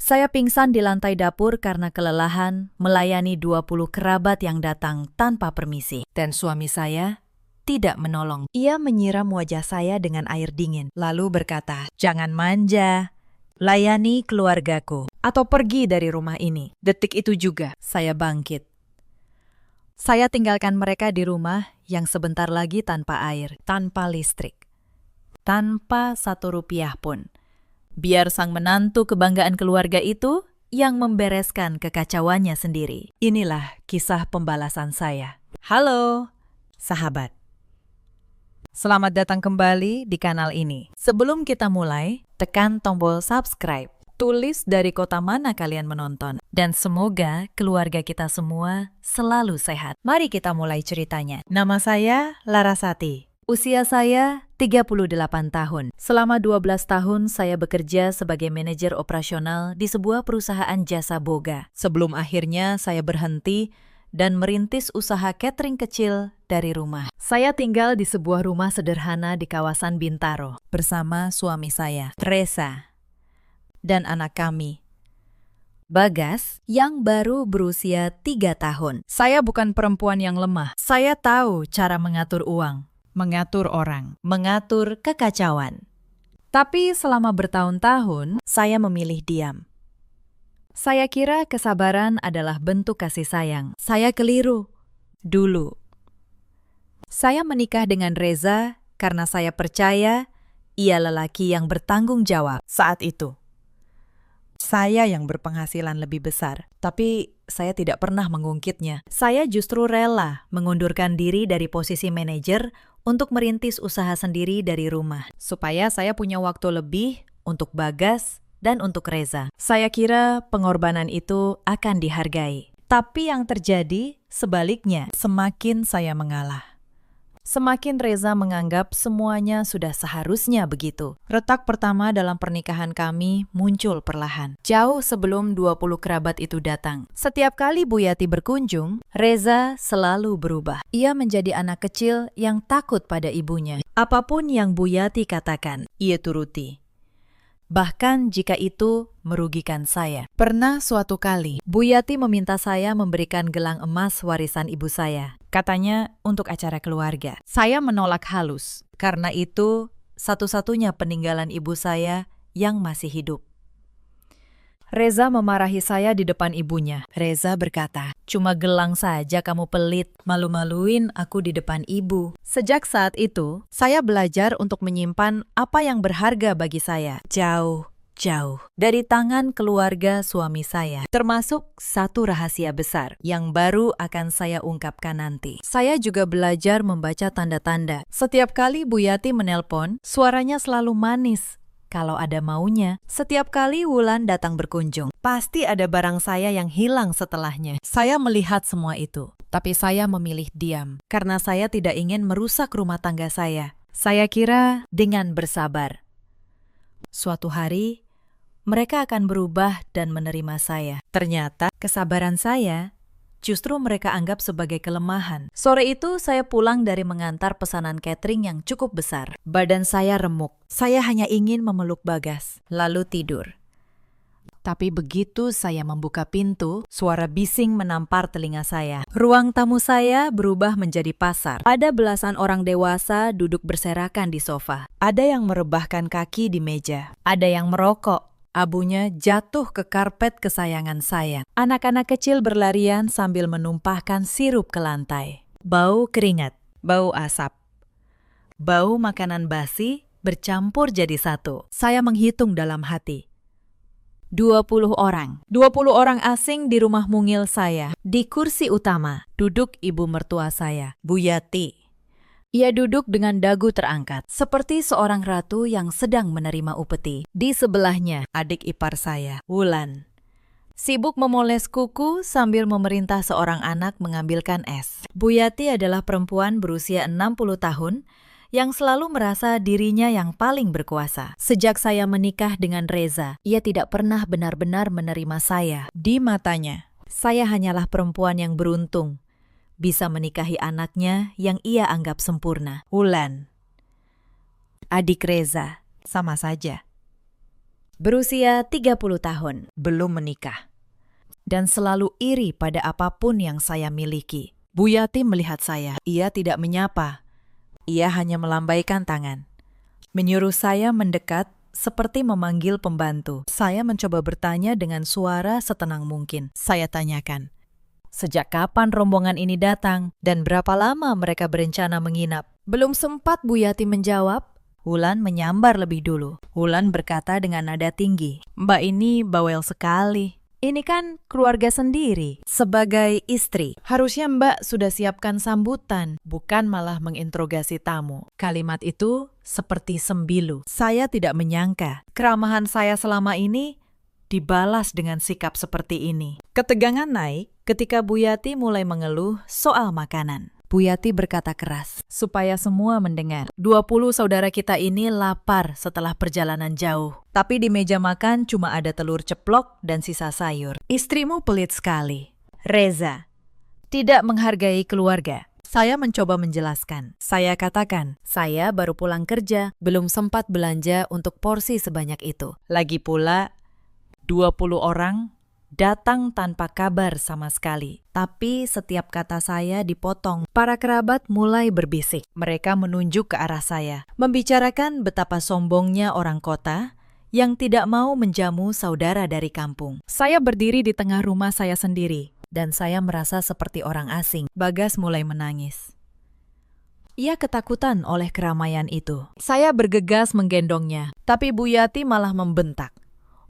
Saya pingsan di lantai dapur karena kelelahan melayani 20 kerabat yang datang tanpa permisi. Dan suami saya tidak menolong. Ia menyiram wajah saya dengan air dingin, lalu berkata, "Jangan manja, layani keluargaku, atau pergi dari rumah ini." Detik itu juga, saya bangkit. Saya tinggalkan mereka di rumah yang sebentar lagi tanpa air, tanpa listrik, tanpa 1 rupiah pun. Biar sang menantu kebanggaan keluarga itu yang membereskan kekacauannya sendiri. Inilah kisah pembalasan saya. Halo, sahabat. Selamat datang kembali di kanal ini. Sebelum kita mulai, tekan tombol subscribe. Tulis dari kota mana kalian menonton. Dan semoga keluarga kita semua selalu sehat. Mari kita mulai ceritanya. Nama saya Larasati. Usia saya 38 tahun. Selama 12 tahun saya bekerja sebagai manajer operasional di sebuah perusahaan jasa boga. Sebelum akhirnya saya berhenti dan merintis usaha catering kecil dari rumah. Saya tinggal di sebuah rumah sederhana di kawasan Bintaro bersama suami saya, Reza, dan anak kami, Bagas, yang baru berusia 3 tahun. Saya bukan perempuan yang lemah. Saya tahu cara mengatur uang, mengatur orang, mengatur kekacauan. Tapi selama bertahun-tahun, saya memilih diam. Saya kira kesabaran adalah bentuk kasih sayang. Saya keliru. Dulu. Saya menikah dengan Reza karena saya percaya ia lelaki yang bertanggung jawab saat itu. Saya yang berpenghasilan lebih besar, tapi saya tidak pernah mengungkitnya. Saya justru rela mengundurkan diri dari posisi manajer untuk merintis usaha sendiri dari rumah, supaya saya punya waktu lebih untuk Bagas dan untuk Reza. Saya kira pengorbanan itu akan dihargai. Tapi yang terjadi sebaliknya, semakin saya mengalah, semakin Reza menganggap semuanya sudah seharusnya begitu. Retak pertama dalam pernikahan kami muncul perlahan, jauh sebelum 20 kerabat itu datang. Setiap kali Bu Yati berkunjung, Reza selalu berubah. Ia menjadi anak kecil yang takut pada ibunya. Apapun yang Bu Yati katakan, ia turuti. Bahkan jika itu merugikan saya. Pernah suatu kali, Bu Yati meminta saya memberikan gelang emas warisan ibu saya. Katanya untuk acara keluarga. Saya menolak halus, karena itu satu-satunya peninggalan ibu saya yang masih hidup. Reza memarahi saya di depan ibunya. Reza berkata, "Cuma gelang saja kamu pelit, malu-maluin aku di depan ibu." Sejak saat itu, saya belajar untuk menyimpan apa yang berharga bagi saya. Jauh dari tangan keluarga suami saya, termasuk satu rahasia besar yang baru akan saya ungkapkan nanti. Saya juga belajar membaca tanda-tanda. Setiap kali Bu Yati menelpon, suaranya selalu manis. Kalau ada maunya, setiap kali Wulan datang berkunjung, pasti ada barang saya yang hilang setelahnya. Saya melihat semua itu, tapi saya memilih diam, karena saya tidak ingin merusak rumah tangga saya. Saya kira dengan bersabar, suatu hari, mereka akan berubah dan menerima saya. Ternyata, kesabaran saya justru mereka anggap sebagai kelemahan. Sore itu, saya pulang dari mengantar pesanan catering yang cukup besar. Badan saya remuk. Saya hanya ingin memeluk Bagas, lalu tidur. Tapi begitu saya membuka pintu, suara bising menampar telinga saya. Ruang tamu saya berubah menjadi pasar. Ada belasan orang dewasa duduk berserakan di sofa. Ada yang merebahkan kaki di meja. Ada yang merokok. Abunya jatuh ke karpet kesayangan saya. Anak-anak kecil berlarian sambil menumpahkan sirup ke lantai. Bau keringat, bau asap, bau makanan basi bercampur jadi satu. Saya menghitung dalam hati. 20 orang. 20 orang asing di rumah mungil saya. Di kursi utama, duduk ibu mertua saya, Bu Yati. Ia duduk dengan dagu terangkat, seperti seorang ratu yang sedang menerima upeti. Di sebelahnya, adik ipar saya, Wulan, sibuk memoles kuku sambil memerintah seorang anak mengambilkan es. Bu Yati adalah perempuan berusia 60 tahun yang selalu merasa dirinya yang paling berkuasa. Sejak saya menikah dengan Reza, ia tidak pernah benar-benar menerima saya. Di matanya, saya hanyalah perempuan yang beruntung bisa menikahi anaknya yang ia anggap sempurna. Wulan, adik Reza, sama saja. berusia 30 tahun, belum menikah, dan selalu iri pada apapun yang saya miliki. Bu Yati melihat saya. Ia tidak menyapa. Ia hanya melambaikan tangan, menyuruh saya mendekat seperti memanggil pembantu. Saya mencoba bertanya dengan suara setenang mungkin. Saya tanyakan, sejak kapan rombongan ini datang dan berapa lama mereka berencana menginap? Belum sempat Bu Yati menjawab, Wulan menyambar lebih dulu. Wulan berkata dengan nada tinggi, "Mbak ini bawel sekali. Ini kan keluarga sendiri. Sebagai istri, harusnya Mbak sudah siapkan sambutan, bukan malah menginterogasi tamu." Kalimat itu seperti sembilu. Saya tidak menyangka keramahan saya selama ini dibalas dengan sikap seperti ini. Ketegangan naik ketika Bu Yati mulai mengeluh soal makanan. Bu Yati berkata keras, supaya semua mendengar. 20 saudara kita ini lapar setelah perjalanan jauh. Tapi di meja makan cuma ada telur ceplok dan sisa sayur. Istrimu pelit sekali. Reza, tidak menghargai keluarga. Saya mencoba menjelaskan. Saya katakan, saya baru pulang kerja, belum sempat belanja untuk porsi sebanyak itu. Lagi pula, 20 orang datang tanpa kabar sama sekali. Tapi setiap kata saya dipotong. Para kerabat mulai berbisik. Mereka menunjuk ke arah saya, membicarakan betapa sombongnya orang kota yang tidak mau menjamu saudara dari kampung. Saya berdiri di tengah rumah saya sendiri, dan saya merasa seperti orang asing. Bagas mulai menangis. Ia ketakutan oleh keramaian itu. Saya bergegas menggendongnya, tapi Bu Yati malah membentak,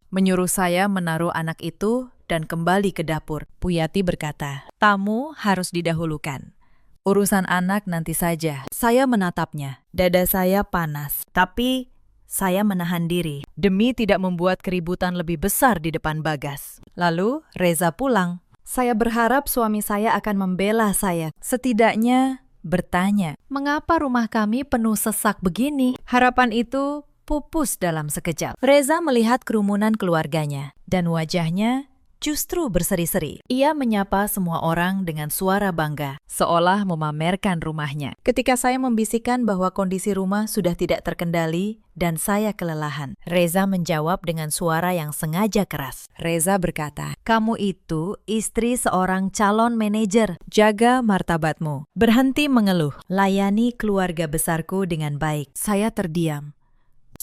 menyuruh saya menaruh anak itu dan kembali ke dapur. Bu Yati berkata, tamu harus didahulukan. Urusan anak nanti saja. Saya menatapnya. Dada saya panas. Tapi saya menahan diri demi tidak membuat keributan lebih besar di depan Bagas. Lalu Reza pulang. Saya berharap suami saya akan membela saya. Setidaknya bertanya, mengapa rumah kami penuh sesak begini? Harapan itu pupus dalam sekejap. Reza melihat kerumunan keluarganya dan wajahnya justru berseri-seri. Ia menyapa semua orang dengan suara bangga, seolah memamerkan rumahnya. Ketika saya membisikkan bahwa kondisi rumah sudah tidak terkendali dan saya kelelahan, Reza menjawab dengan suara yang sengaja keras. Reza berkata, kamu itu istri seorang calon manajer. Jaga martabatmu. Berhenti mengeluh. Layani keluarga besarku dengan baik. Saya terdiam.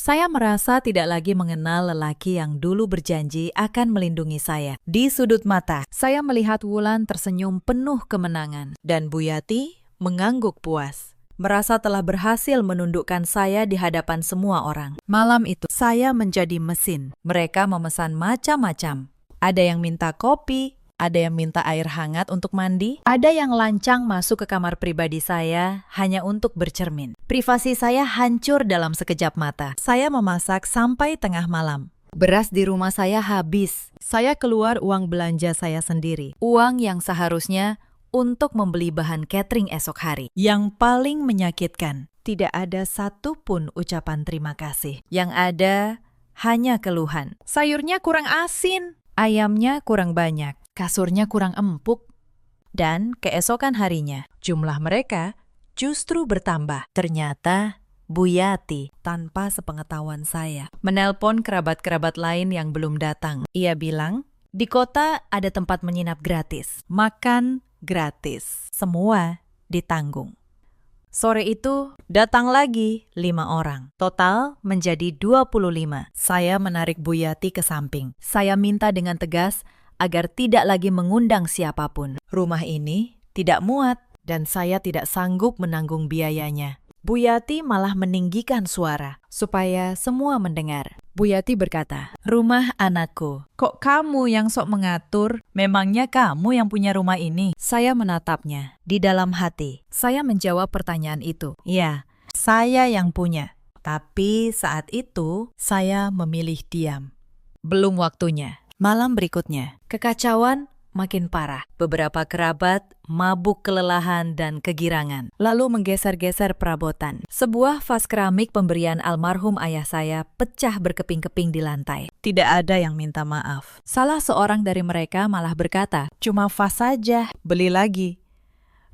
Saya merasa tidak lagi mengenal lelaki yang dulu berjanji akan melindungi saya. Di sudut mata, saya melihat Wulan tersenyum penuh kemenangan. Dan Bu Yati mengangguk puas, merasa telah berhasil menundukkan saya di hadapan semua orang. Malam itu, saya menjadi mesin. Mereka memesan macam-macam. Ada yang minta kopi, ada yang minta air hangat untuk mandi, ada yang lancang masuk ke kamar pribadi saya hanya untuk bercermin. Privasi saya hancur dalam sekejap mata. Saya memasak sampai tengah malam. Beras di rumah saya habis. Saya keluar uang belanja saya sendiri. Uang yang seharusnya untuk membeli bahan catering esok hari. Yang paling menyakitkan, tidak ada satupun ucapan terima kasih. Yang ada hanya keluhan. Sayurnya kurang asin, ayamnya kurang banyak. Kasurnya kurang empuk, dan keesokan harinya jumlah mereka justru bertambah. Ternyata Bu Yati tanpa sepengetahuan saya menelpon kerabat-kerabat lain yang belum datang. Ia bilang, di kota ada tempat menginap gratis, makan gratis, semua ditanggung. Sore itu datang lagi 5 orang, total menjadi 25. Saya menarik Bu Yati ke samping. Saya minta dengan tegas agar tidak lagi mengundang siapapun. Rumah ini tidak muat dan saya tidak sanggup menanggung biayanya. Bu Yati malah meninggikan suara supaya semua mendengar. Bu Yati berkata, rumah anakku. Kok kamu yang sok mengatur? Memangnya kamu yang punya rumah ini? Saya menatapnya di dalam hati. Saya menjawab pertanyaan itu. Ya, saya yang punya. Tapi saat itu saya memilih diam. Belum waktunya. Malam berikutnya, kekacauan makin parah. Beberapa kerabat mabuk kelelahan dan kegirangan, lalu menggeser-geser perabotan. Sebuah vas keramik pemberian almarhum ayah saya pecah berkeping-keping di lantai. Tidak ada yang minta maaf. Salah seorang dari mereka malah berkata, cuma vas saja, beli lagi.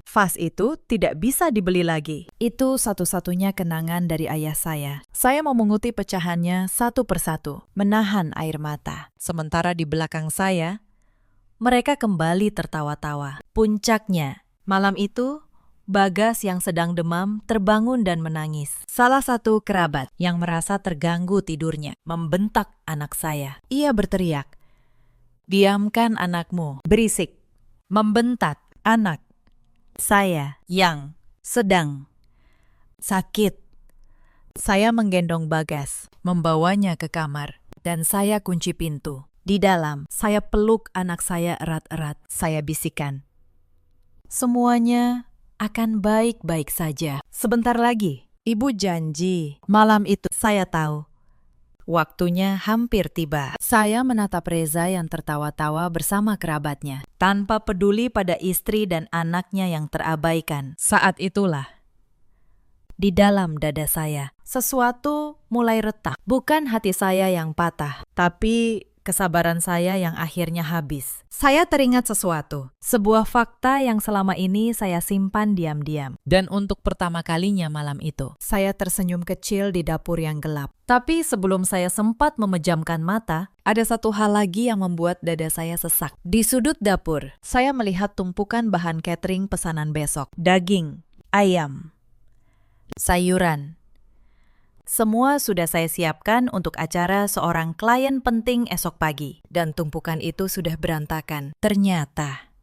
Vas itu tidak bisa dibeli lagi. Itu satu-satunya kenangan dari ayah saya. Saya memunguti pecahannya satu persatu, menahan air mata. Sementara di belakang saya, mereka kembali tertawa-tawa. Puncaknya, malam itu, Bagas yang sedang demam terbangun dan menangis. Salah satu kerabat yang merasa terganggu tidurnya membentak anak saya. Ia berteriak, "Diamkan anakmu, berisik." Membentak anak saya yang sedang sakit. Saya menggendong Bagas, membawanya ke kamar, dan saya kunci pintu. Di dalam, saya peluk anak saya erat-erat. Saya bisikan, "Semuanya akan baik-baik saja. Sebentar lagi, Ibu janji." Malam itu saya tahu waktunya hampir tiba. Saya menatap Reza yang tertawa-tawa bersama kerabatnya, tanpa peduli pada istri dan anaknya yang terabaikan. Saat itulah, di dalam dada saya, sesuatu mulai retak. Bukan hati saya yang patah, tapi kesabaran saya yang akhirnya habis. Saya teringat sesuatu, sebuah fakta yang selama ini saya simpan diam-diam. Dan untuk pertama kalinya malam itu, saya tersenyum kecil di dapur yang gelap. Tapi sebelum saya sempat memejamkan mata, ada satu hal lagi yang membuat dada saya sesak. Di sudut dapur, saya melihat tumpukan bahan catering pesanan besok. Daging, ayam, sayuran. Semua sudah saya siapkan untuk acara seorang klien penting esok pagi. Dan tumpukan itu sudah berantakan. Ternyata,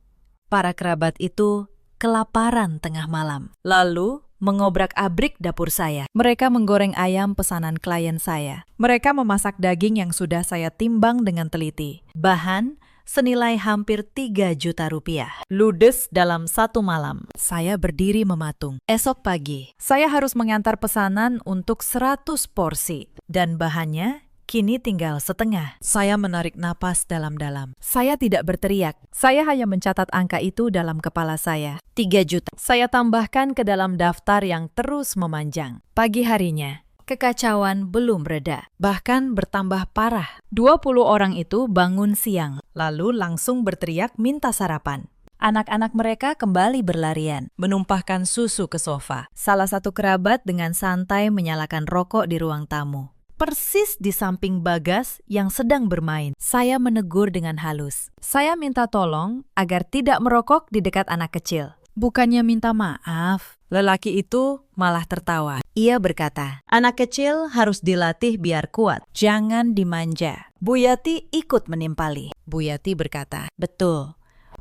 para kerabat itu kelaparan tengah malam. Lalu, mengobrak-abrik dapur saya. Mereka menggoreng ayam pesanan klien saya. Mereka memasak daging yang sudah saya timbang dengan teliti. Bahan senilai hampir 3 juta rupiah. Ludes dalam satu malam. Saya berdiri mematung. Esok pagi, saya harus mengantar pesanan untuk 100 porsi. Dan bahannya kini tinggal setengah. Saya menarik napas dalam-dalam. Saya tidak berteriak. Saya hanya mencatat angka itu dalam kepala saya. 3 juta. Saya tambahkan ke dalam daftar yang terus memanjang. Pagi harinya, kekacauan belum reda, bahkan bertambah parah. 20 orang itu bangun siang, lalu langsung berteriak minta sarapan. Anak-anak mereka kembali berlarian, menumpahkan susu ke sofa. Salah satu kerabat dengan santai menyalakan rokok di ruang tamu. Persis di samping Bagas yang sedang bermain. Saya menegur dengan halus. Saya minta tolong agar tidak merokok di dekat anak kecil. Bukannya minta maaf, lelaki itu malah tertawa. Ia berkata, "Anak kecil harus dilatih biar kuat, jangan dimanja." Bu Yati ikut menimpali. Bu Yati berkata, "Betul,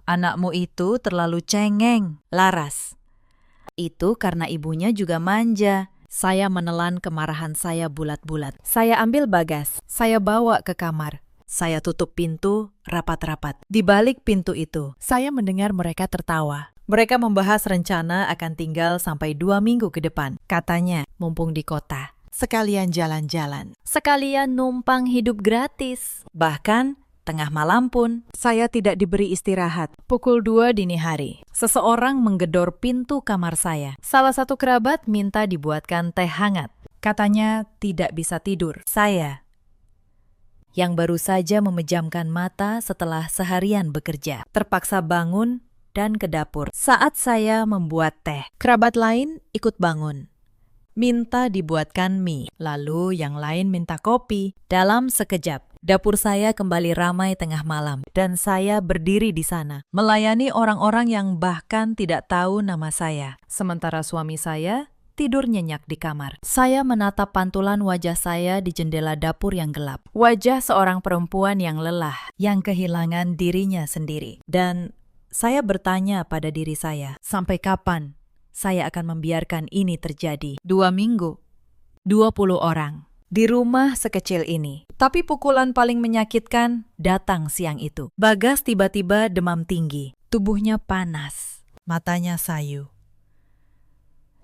anakmu itu terlalu cengeng, laras." Itu karena ibunya juga manja. Saya menelan kemarahan saya bulat-bulat. Saya ambil Bagas, saya bawa ke kamar. Saya tutup pintu rapat-rapat. Di balik pintu itu, saya mendengar mereka tertawa. Mereka membahas rencana akan tinggal sampai 2 minggu ke depan. Katanya, mumpung di kota, sekalian jalan-jalan. Sekalian numpang hidup gratis. Bahkan, tengah malam pun, saya tidak diberi istirahat. Pukul 2 dini hari, seseorang menggedor pintu kamar saya. Salah satu kerabat minta dibuatkan teh hangat. Katanya tidak bisa tidur. Saya, yang baru saja memejamkan mata setelah seharian bekerja, terpaksa bangun dan ke dapur. Saat saya membuat teh, kerabat lain ikut bangun. Minta dibuatkan mie, lalu yang lain minta kopi. Dalam sekejap, dapur saya kembali ramai tengah malam, dan saya berdiri di sana, melayani orang-orang yang bahkan tidak tahu nama saya. Sementara suami saya tidur nyenyak di kamar. Saya menatap pantulan wajah saya di jendela dapur yang gelap. Wajah seorang perempuan yang lelah, yang kehilangan dirinya sendiri. Dan saya bertanya pada diri saya, sampai kapan saya akan membiarkan ini terjadi? 2 minggu, 20 orang, di rumah sekecil ini. Tapi pukulan paling menyakitkan datang siang itu. Bagas tiba-tiba demam tinggi, tubuhnya panas, matanya sayu.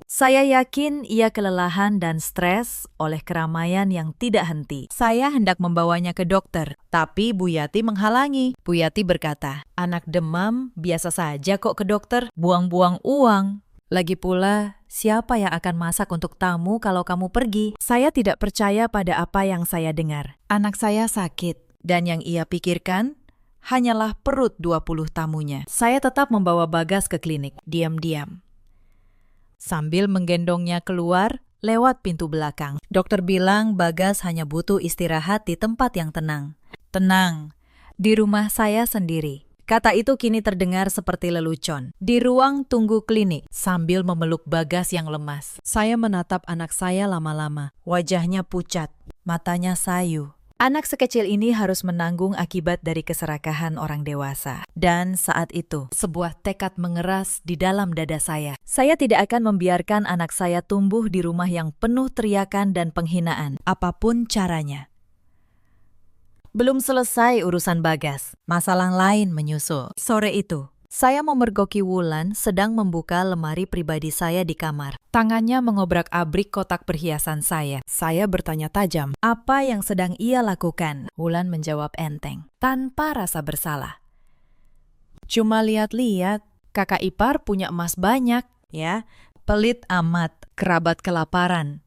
Saya yakin ia kelelahan dan stres oleh keramaian yang tidak henti. Saya hendak membawanya ke dokter, tapi Bu Yati menghalangi. Bu Yati berkata, "Anak demam biasa saja kok ke dokter, buang-buang uang. Lagi pula, siapa yang akan masak untuk tamu kalau kamu pergi?" Saya tidak percaya pada apa yang saya dengar. Anak saya sakit, dan yang ia pikirkan hanyalah perut 20 tamunya. Saya tetap membawa Bagas ke klinik, diam-diam. Sambil menggendongnya keluar lewat pintu belakang. Dokter bilang Bagas hanya butuh istirahat di tempat yang tenang. Tenang, di rumah saya sendiri. Kata itu kini terdengar seperti lelucon. Di ruang tunggu klinik, sambil memeluk Bagas yang lemas, saya menatap anak saya lama-lama. Wajahnya pucat, matanya sayu. Anak sekecil ini harus menanggung akibat dari keserakahan orang dewasa. Dan saat itu, sebuah tekad mengeras di dalam dada saya. Saya tidak akan membiarkan anak saya tumbuh di rumah yang penuh teriakan dan penghinaan, apapun caranya. Belum selesai urusan Bagas, masalah lain menyusul. Sore itu, saya memergoki Wulan sedang membuka lemari pribadi saya di kamar. Tangannya mengobrak-abrik kotak perhiasan saya. Saya bertanya tajam, apa yang sedang ia lakukan? Wulan menjawab enteng, tanpa rasa bersalah. Cuma lihat-lihat, kakak ipar punya emas banyak, ya. Pelit amat, kerabat kelaparan.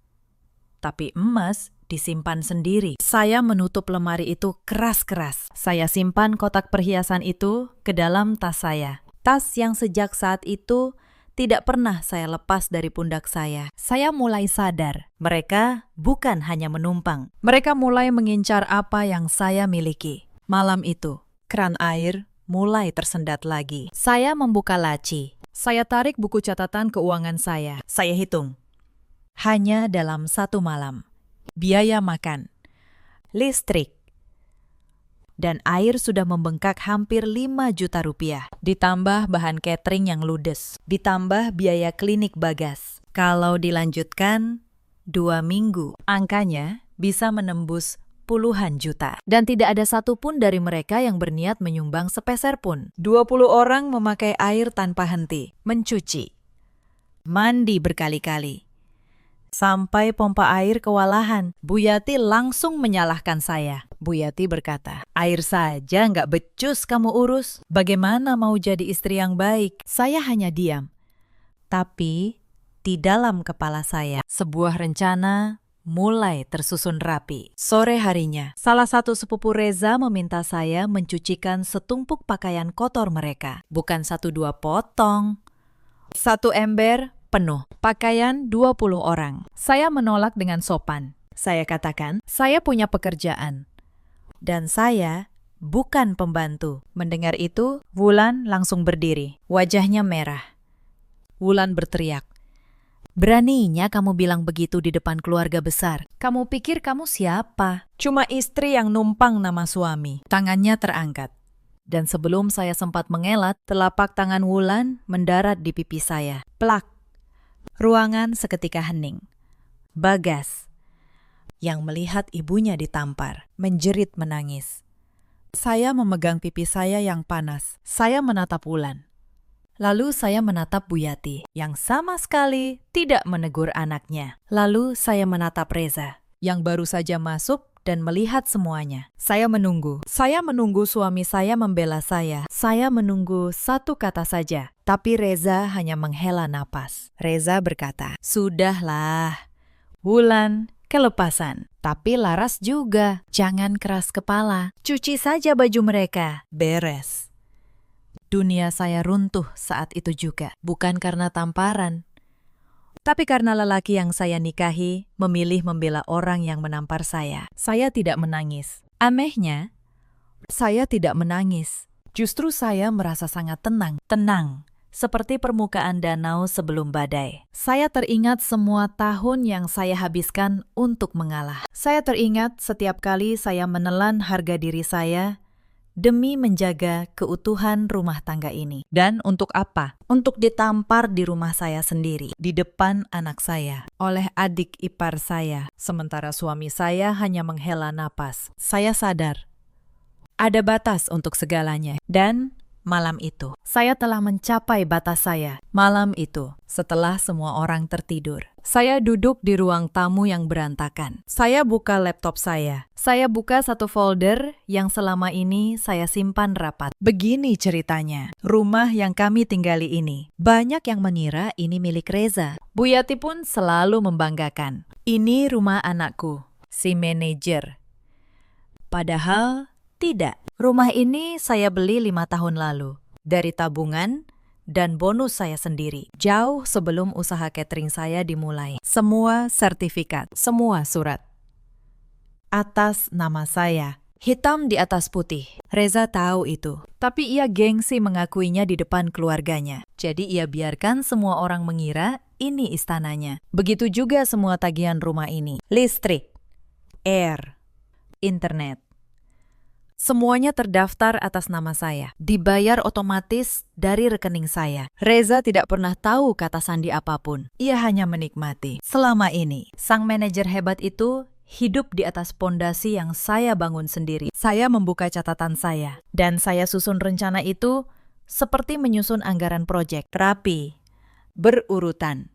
Tapi emas disimpan sendiri. Saya menutup lemari itu keras-keras. Saya simpan kotak perhiasan itu ke dalam tas saya. Tas yang sejak saat itu tidak pernah saya lepas dari pundak saya. Saya mulai sadar, mereka bukan hanya menumpang. Mereka mulai mengincar apa yang saya miliki. Malam itu, keran air mulai tersendat lagi. Saya membuka laci. Saya tarik buku catatan keuangan saya. Saya hitung. Hanya dalam satu malam. Biaya makan, listrik, dan air sudah membengkak hampir 5 juta rupiah. Ditambah bahan catering yang ludes. Ditambah biaya klinik Bagas. Kalau dilanjutkan 2 minggu, angkanya bisa menembus puluhan juta. Dan tidak ada satupun dari mereka yang berniat menyumbang sepeser pun. 20 orang memakai air tanpa henti, mencuci, mandi berkali-kali. Sampai pompa air kewalahan, Bu Yati langsung menyalahkan saya. Bu Yati berkata, air saja nggak becus kamu urus. Bagaimana mau jadi istri yang baik? Saya hanya diam. Tapi di dalam kepala saya, sebuah rencana mulai tersusun rapi. Sore harinya, salah satu sepupu Reza meminta saya mencucikan setumpuk pakaian kotor mereka. Bukan 1-2 potong. 1 ember penuh, pakaian 20 orang. Saya menolak dengan sopan. Saya katakan, saya punya pekerjaan. Dan saya bukan pembantu. Mendengar itu, Wulan langsung berdiri. Wajahnya merah. Wulan berteriak, beraninya kamu bilang begitu di depan keluarga besar. Kamu pikir kamu siapa? Cuma istri yang numpang nama suami. Tangannya terangkat. Dan sebelum saya sempat mengelak, telapak tangan Wulan mendarat di pipi saya. Plak. Ruangan seketika hening. Bagas, yang melihat ibunya ditampar, menjerit menangis. Saya memegang pipi saya yang panas. Saya menatap Wulan. Lalu saya menatap Bu Yati, yang sama sekali tidak menegur anaknya. Lalu saya menatap Reza, yang baru saja masuk dan melihat semuanya. Saya menunggu. Saya menunggu suami saya membela saya. Saya menunggu satu kata saja. Tapi Reza hanya menghela napas. Reza berkata, sudahlah. Wulan, kelepasan. Tapi Laras juga. Jangan keras kepala. Cuci saja baju mereka. Beres. Dunia saya runtuh saat itu juga. Bukan karena tamparan. Tapi karena lelaki yang saya nikahi memilih membela orang yang menampar saya. Saya tidak menangis. Anehnya, saya tidak menangis. Justru saya merasa sangat tenang. Tenang, seperti permukaan danau sebelum badai. Saya teringat semua tahun yang saya habiskan untuk mengalah. Saya teringat setiap kali saya menelan harga diri saya demi menjaga keutuhan rumah tangga ini. Dan untuk apa? Untuk ditampar di rumah saya sendiri, di depan anak saya, oleh adik ipar saya, sementara suami saya hanya menghela napas. Saya sadar, ada batas untuk segalanya. Dan malam itu, saya telah mencapai batas saya. Malam itu, setelah semua orang tertidur, saya duduk di ruang tamu yang berantakan. Saya buka laptop saya. Saya buka satu folder yang selama ini saya simpan rapat. Begini ceritanya, rumah yang kami tinggali ini. Banyak yang mengira ini milik Reza. Bu Yati pun selalu membanggakan. Ini rumah anakku, si manajer. Padahal Tidak, rumah ini saya beli 5 tahun lalu. Dari tabungan dan bonus saya sendiri. Jauh sebelum usaha catering saya dimulai. Semua sertifikat, semua surat. Atas nama saya. Hitam di atas putih. Reza tahu itu. Tapi ia gengsi mengakuinya di depan keluarganya. Jadi ia biarkan semua orang mengira ini istananya. Begitu juga semua tagihan rumah ini. Listrik, air, internet. Semuanya terdaftar atas nama saya. Dibayar otomatis dari rekening saya. Reza tidak pernah tahu kata sandi apapun. Ia hanya menikmati. Selama ini, sang manajer hebat itu hidup di atas pondasi yang saya bangun sendiri. Saya membuka catatan saya. Dan saya susun rencana itu seperti menyusun anggaran proyek. Rapi, berurutan,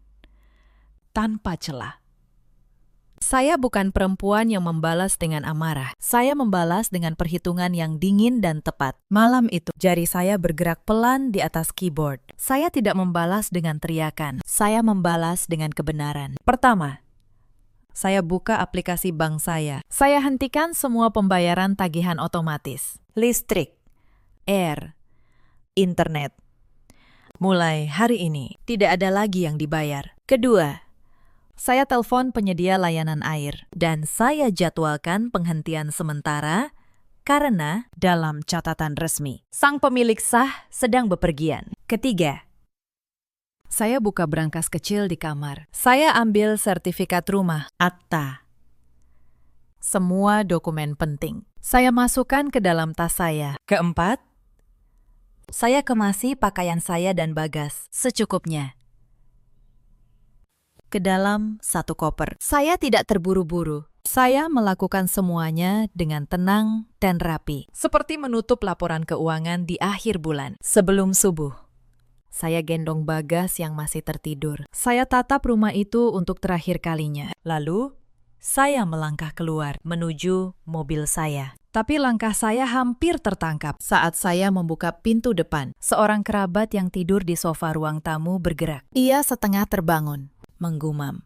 tanpa celah. Saya bukan perempuan yang membalas dengan amarah. Saya membalas dengan perhitungan yang dingin dan tepat. Malam itu, jari saya bergerak pelan di atas keyboard. Saya tidak membalas dengan teriakan. Saya membalas dengan kebenaran. Pertama, saya buka aplikasi bank saya. Saya hentikan semua pembayaran tagihan otomatis. Listrik, air, internet. Mulai hari ini, tidak ada lagi yang dibayar. Kedua, saya telepon penyedia layanan air dan saya jadwalkan penghentian sementara karena dalam catatan resmi, sang pemilik sah sedang bepergian. Ketiga, saya buka brankas kecil di kamar. Saya ambil sertifikat rumah, akta, semua dokumen penting. Saya masukkan ke dalam tas saya. Keempat, saya kemasi pakaian saya dan Bagas secukupnya ke dalam satu koper. Saya tidak terburu-buru. Saya melakukan semuanya dengan tenang dan rapi, seperti menutup laporan keuangan di akhir bulan. Sebelum subuh, saya gendong Bagas yang masih tertidur. Saya tatap rumah itu untuk terakhir kalinya. Lalu, saya melangkah keluar menuju mobil saya. Tapi langkah saya hampir tertangkap saat saya membuka pintu depan. Seorang kerabat yang tidur di sofa ruang tamu bergerak. Ia setengah terbangun, menggumam.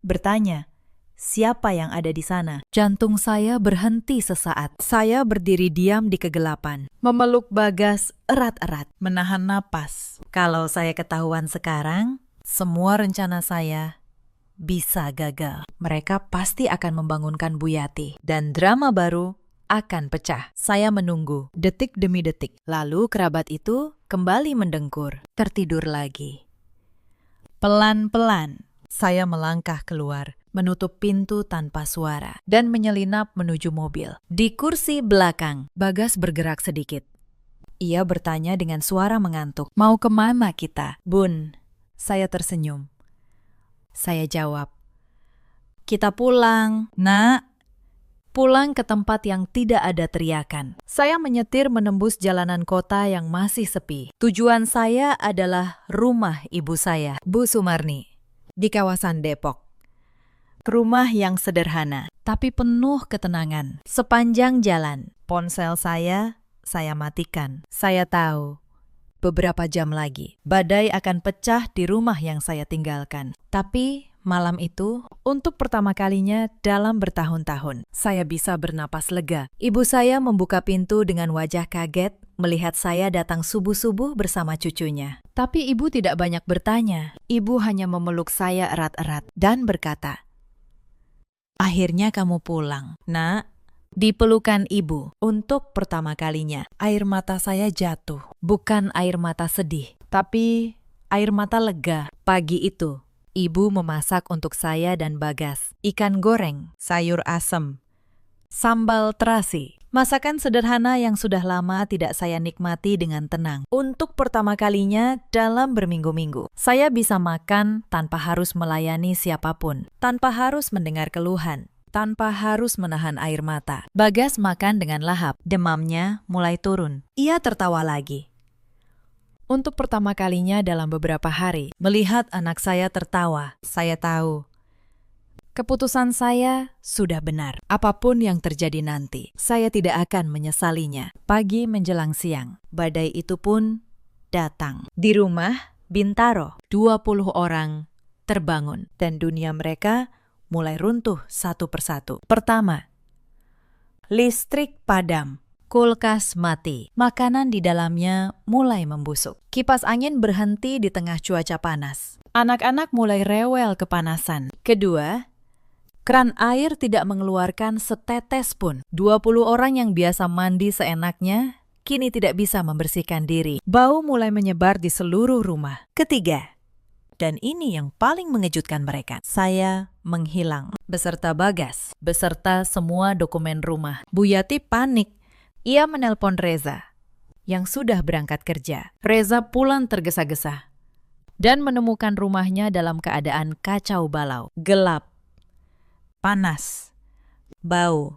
Bertanya, siapa yang ada di sana? Jantung saya berhenti sesaat. Saya berdiri diam di kegelapan, memeluk Bagas erat-erat, menahan napas. Kalau saya ketahuan sekarang, semua rencana saya bisa gagal. Mereka pasti akan membangunkan Bu Yati, dan drama baru akan pecah. Saya menunggu, detik demi detik. Lalu kerabat itu kembali mendengkur, tertidur lagi. Pelan-pelan, saya melangkah keluar, menutup pintu tanpa suara, dan menyelinap menuju mobil. Di kursi belakang, Bagas bergerak sedikit. Ia bertanya dengan suara mengantuk, "Mau kemana kita?" "Bun," saya tersenyum. Saya jawab, "Kita pulang, Nak." Pulang ke tempat yang tidak ada teriakan. Saya menyetir menembus jalanan kota yang masih sepi. Tujuan saya adalah rumah ibu saya, Bu Sumarni, di kawasan Depok. Rumah yang sederhana, tapi penuh ketenangan. Sepanjang jalan, ponsel saya matikan. Saya tahu, beberapa jam lagi, badai akan pecah di rumah yang saya tinggalkan. Tapi malam itu, untuk pertama kalinya dalam bertahun-tahun, saya bisa bernapas lega. Ibu saya membuka pintu dengan wajah kaget melihat saya datang subuh-subuh bersama cucunya. Tapi ibu tidak banyak bertanya. Ibu hanya memeluk saya erat-erat dan berkata, "Akhirnya kamu pulang, Nak." Di pelukan ibu, untuk pertama kalinya, air mata saya jatuh. Bukan air mata sedih, tapi air mata lega. Pagi itu, ibu memasak untuk saya dan Bagas ikan goreng, sayur asem, sambal terasi. Masakan sederhana yang sudah lama tidak saya nikmati dengan tenang. Untuk pertama kalinya dalam berminggu-minggu, saya bisa makan tanpa harus melayani siapapun, tanpa harus mendengar keluhan, tanpa harus menahan air mata. Bagas makan dengan lahap, demamnya mulai turun. Ia tertawa lagi. Untuk pertama kalinya dalam beberapa hari, melihat anak saya tertawa, saya tahu keputusan saya sudah benar. Apapun yang terjadi nanti, saya tidak akan menyesalinya. Pagi menjelang siang, badai itu pun datang. Di rumah Bintaro, 20 orang terbangun dan dunia mereka mulai runtuh satu persatu. Pertama, listrik padam. Kulkas mati. Makanan di dalamnya mulai membusuk. Kipas angin berhenti di tengah cuaca panas. Anak-anak mulai rewel kepanasan. Kedua, keran air tidak mengeluarkan setetes pun. 20 orang yang biasa mandi seenaknya kini tidak bisa membersihkan diri. Bau mulai menyebar di seluruh rumah. Ketiga, dan ini yang paling mengejutkan mereka, saya menghilang beserta Bagas, beserta semua dokumen rumah. Bu Yati panik. Ia menelpon Reza yang sudah berangkat kerja. Reza pulang tergesa-gesa dan menemukan rumahnya dalam keadaan kacau balau, gelap, panas, bau,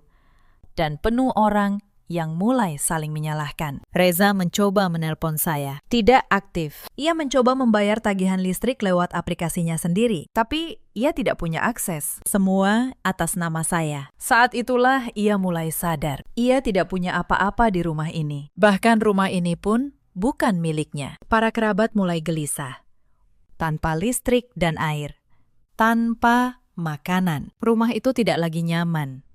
dan penuh orang yang mulai saling menyalahkan. Reza mencoba menelpon saya. Tidak aktif. Ia mencoba membayar tagihan listrik lewat aplikasinya sendiri, tapi ia tidak punya akses. Semua atas nama saya. Saat itulah ia mulai sadar. Ia tidak punya apa-apa di rumah ini. Bahkan rumah ini pun bukan miliknya. Para kerabat mulai gelisah. Tanpa listrik dan air. Tanpa makanan. Rumah itu tidak lagi nyaman.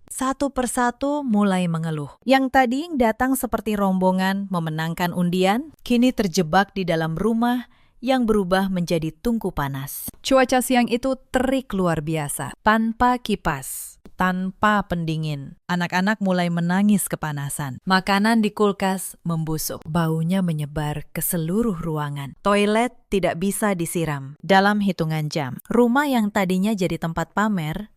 Satu persatu mulai mengeluh. Yang tadi datang seperti rombongan memenangkan undian, kini terjebak di dalam rumah yang berubah menjadi tungku panas. Cuaca siang itu terik luar biasa, tanpa kipas, tanpa pendingin. Anak-anak mulai menangis kepanasan. Makanan di kulkas membusuk. Baunya menyebar ke seluruh ruangan. Toilet tidak bisa disiram dalam hitungan jam. Rumah yang tadinya jadi tempat pamer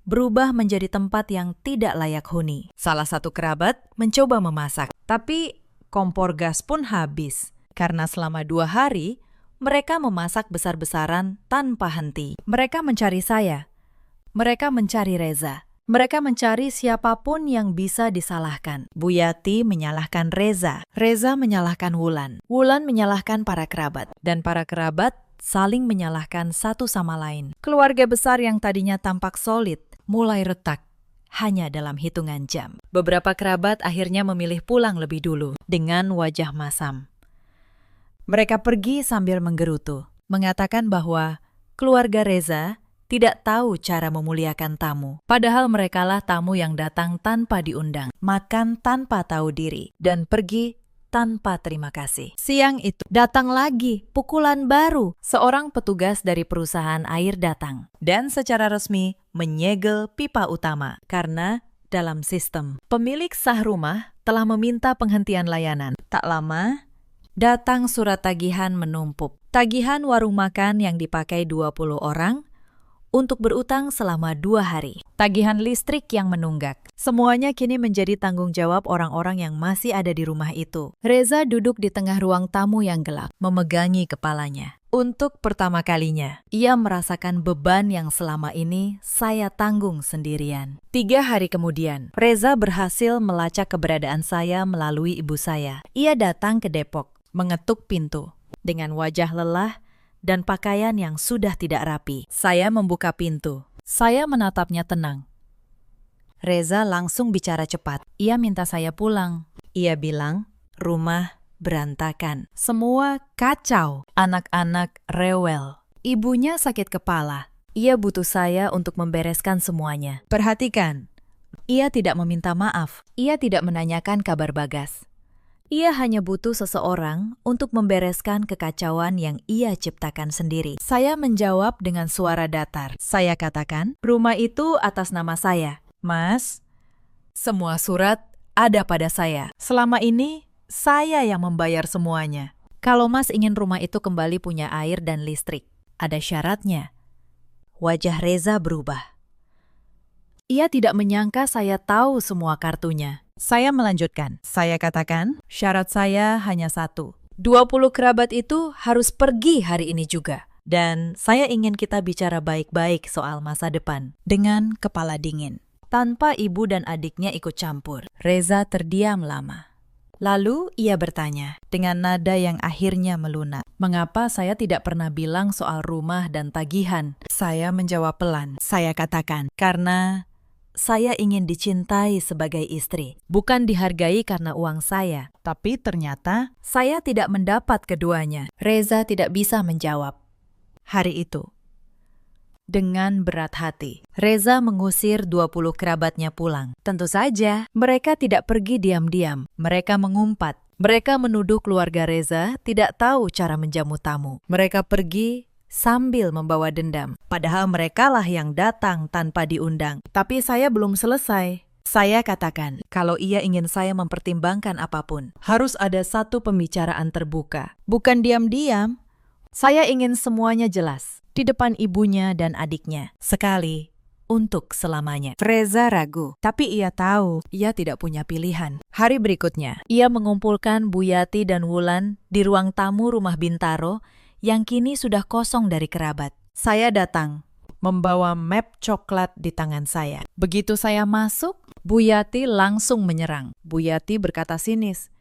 berubah menjadi tempat yang tidak layak huni. Salah satu kerabat mencoba memasak, tapi kompor gas pun habis. Karena selama 2 hari, mereka memasak besar-besaran tanpa henti. Mereka mencari saya. Mereka mencari Reza. Mereka mencari siapapun yang bisa disalahkan. Bu Yati menyalahkan Reza. Reza menyalahkan Wulan. Wulan menyalahkan para kerabat. Dan para kerabat saling menyalahkan satu sama lain. Keluarga besar yang tadinya tampak solid mulai retak hanya dalam hitungan jam. Beberapa kerabat akhirnya memilih pulang lebih dulu dengan wajah masam. Mereka pergi sambil menggerutu, mengatakan bahwa keluarga Reza tidak tahu cara memuliakan tamu. Padahal merekalah tamu yang datang tanpa diundang, makan tanpa tahu diri, dan pergi tanpa terima kasih. Siang itu datang lagi pukulan baru. Seorang petugas dari perusahaan air datang dan secara resmi menyegel pipa utama karena dalam sistem pemilik sah rumah telah meminta penghentian layanan. Tak lama datang surat tagihan menumpuk. Tagihan warung makan yang dipakai 20 orang untuk berutang selama 2 hari. Tagihan listrik yang menunggak. Semuanya kini menjadi tanggung jawab orang-orang yang masih ada di rumah itu. Reza duduk di tengah ruang tamu yang gelap, memegangi kepalanya. Untuk pertama kalinya, ia merasakan beban yang selama ini saya tanggung sendirian. 3 hari kemudian, Reza berhasil melacak keberadaan saya melalui ibu saya. Ia datang ke Depok, mengetuk pintu. Dengan wajah lelah dan pakaian yang sudah tidak rapi. Saya membuka pintu. Saya menatapnya tenang. Reza langsung bicara cepat. Ia minta saya pulang. Ia bilang, rumah berantakan. Semua kacau. Anak-anak rewel. Ibunya sakit kepala. Ia butuh saya untuk membereskan semuanya. Perhatikan, ia tidak meminta maaf. Ia tidak menanyakan kabar Bagas. Ia hanya butuh seseorang untuk membereskan kekacauan yang ia ciptakan sendiri. Saya menjawab dengan suara datar. Saya katakan, rumah itu atas nama saya. Mas, semua surat ada pada saya. Selama ini, saya yang membayar semuanya. Kalau Mas ingin rumah itu kembali punya air dan listrik, ada syaratnya. Wajah Reza berubah. Ia tidak menyangka saya tahu semua kartunya. Saya melanjutkan. Saya katakan, syarat saya hanya 1. 20 kerabat itu harus pergi hari ini juga. Dan saya ingin kita bicara baik-baik soal masa depan. Dengan kepala dingin. Tanpa ibu dan adiknya ikut campur. Reza terdiam lama. Lalu ia bertanya dengan nada yang akhirnya melunak. Mengapa saya tidak pernah bilang soal rumah dan tagihan? Saya menjawab pelan. Saya katakan, karena saya ingin dicintai sebagai istri, bukan dihargai karena uang saya. Tapi ternyata saya tidak mendapat keduanya. Reza tidak bisa menjawab. Hari itu, Dengan berat hati, Reza mengusir 20 kerabatnya pulang. Tentu saja, mereka tidak pergi diam-diam. Mereka mengumpat. Mereka menuduh keluarga Reza tidak tahu cara menjamu tamu. Mereka pergi sambil membawa dendam. Padahal merekalah yang datang tanpa diundang. Tapi saya belum selesai. Saya katakan, kalau ia ingin saya mempertimbangkan apapun, harus ada satu pembicaraan terbuka. Bukan diam-diam. Saya ingin semuanya jelas. Di depan ibunya dan adiknya. Sekali, untuk selamanya. Reza ragu, tapi ia tahu ia tidak punya pilihan. Hari berikutnya, ia mengumpulkan Bu Yati dan Wulan di ruang tamu rumah Bintaro yang kini sudah kosong dari kerabat. Saya datang, membawa map coklat di tangan saya. Begitu saya masuk, Bu Yati langsung menyerang. Bu Yati berkata sinis,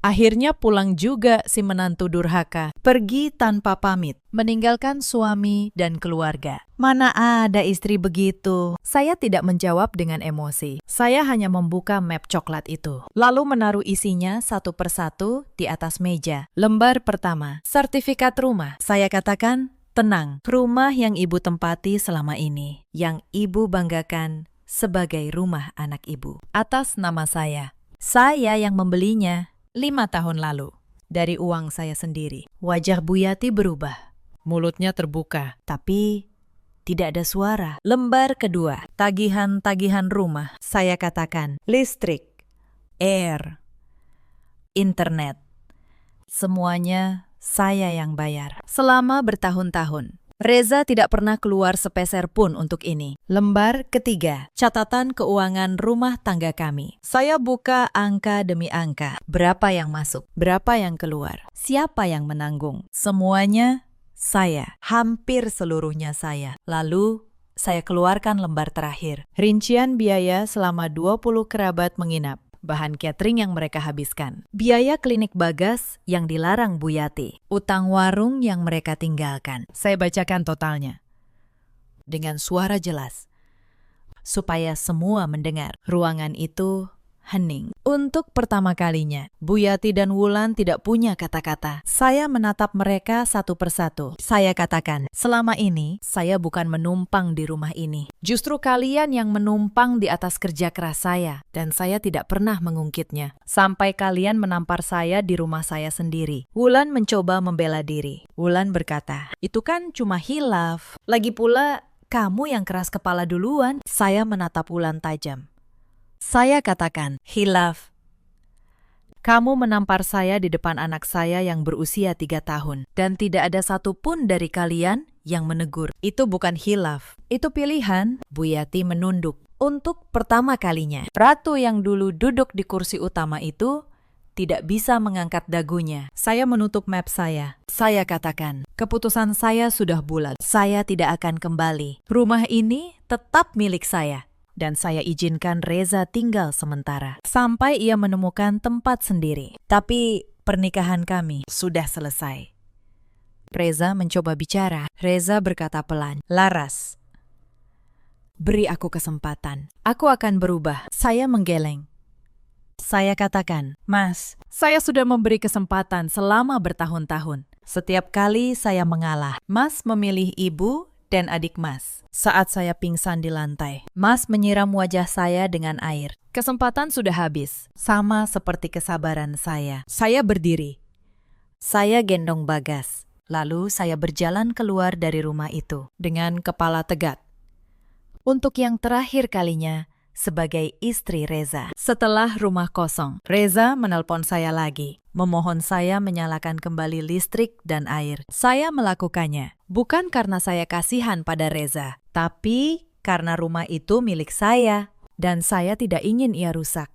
"Akhirnya pulang juga si menantu durhaka. Pergi tanpa pamit, meninggalkan suami dan keluarga. Mana ada istri begitu?" Saya tidak menjawab dengan emosi. Saya hanya membuka map coklat itu, lalu menaruh isinya satu persatu di atas meja. Lembar pertama, sertifikat rumah. Saya katakan, tenang, rumah yang ibu tempati selama ini, yang ibu banggakan sebagai rumah anak ibu. Atas nama saya. Saya yang membelinya 5 tahun lalu, dari uang saya sendiri. Wajah Bu Yati berubah. Mulutnya terbuka, tapi tidak ada suara. Lembar kedua, tagihan-tagihan rumah. Saya katakan, listrik, air, internet. Semuanya saya yang bayar. Selama bertahun-tahun. Reza tidak pernah keluar sepeser pun untuk ini. Lembar ketiga, catatan keuangan rumah tangga kami. Saya buka angka demi angka. Berapa yang masuk, berapa yang keluar, siapa yang menanggung. Semuanya saya, hampir seluruhnya saya. Lalu saya keluarkan lembar terakhir. Rincian biaya selama 20 kerabat menginap. Bahan catering yang mereka habiskan, biaya klinik Bagas yang dilarang Bu Yati, utang warung yang mereka tinggalkan. Saya bacakan totalnya dengan suara jelas, supaya semua mendengar. Ruangan itu hening. Untuk pertama kalinya, Bu Yati dan Wulan tidak punya kata-kata. Saya menatap mereka satu persatu. Saya katakan, selama ini saya bukan menumpang di rumah ini. Justru kalian yang menumpang di atas kerja keras saya, dan saya tidak pernah mengungkitnya. Sampai kalian menampar saya di rumah saya sendiri. Wulan mencoba membela diri. Wulan berkata, itu kan cuma hilaf. Lagi pula, kamu yang keras kepala duluan. Saya menatap Wulan tajam. Saya katakan, hilaf. Kamu menampar saya di depan anak saya yang berusia 3 tahun. Dan tidak ada satupun dari kalian yang menegur. Itu bukan hilaf. Itu pilihan. Bu Yati menunduk. Untuk pertama kalinya, ratu yang dulu duduk di kursi utama itu tidak bisa mengangkat dagunya. Saya menutup map saya. Saya katakan, keputusan saya sudah bulat. Saya tidak akan kembali. Rumah ini tetap milik saya. Dan saya izinkan Reza tinggal sementara, sampai ia menemukan tempat sendiri. Tapi pernikahan kami sudah selesai. Reza mencoba bicara. Reza berkata pelan, "Laras, beri aku kesempatan. Aku akan berubah." Saya menggeleng. Saya katakan, "Mas, saya sudah memberi kesempatan selama bertahun-tahun. Setiap kali saya mengalah, Mas memilih ibu dan adik Mas. Saat saya pingsan di lantai, Mas menyiram wajah saya dengan air. Kesempatan sudah habis, sama seperti kesabaran saya. Saya berdiri. Saya gendong Bagas. Lalu saya berjalan keluar dari rumah itu dengan kepala tegak. Untuk yang terakhir kalinya, sebagai istri Reza. Setelah rumah kosong, Reza menelpon saya lagi, memohon saya menyalakan kembali listrik dan air. Saya melakukannya, bukan karena saya kasihan pada Reza, tapi karena rumah itu milik saya, dan saya tidak ingin ia rusak.